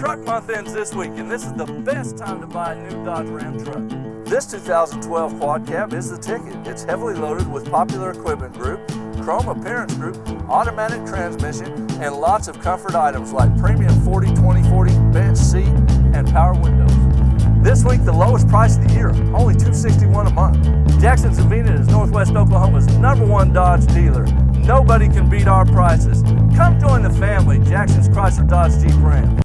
Truck month ends this week, and this is the best time to buy a new Dodge Ram truck. This 2012 Quad Cab is the ticket. It's heavily loaded with popular equipment group, chrome appearance group, automatic transmission, and lots of comfort items like premium 40/20/40 bench seat and power windows. This week, the lowest price of the year, only $261 a month. Jackson Savina is Northwest Oklahoma's #1 Dodge dealer. Nobody can beat our prices. Come join the family, Jackson's Chrysler Dodge Jeep Ram.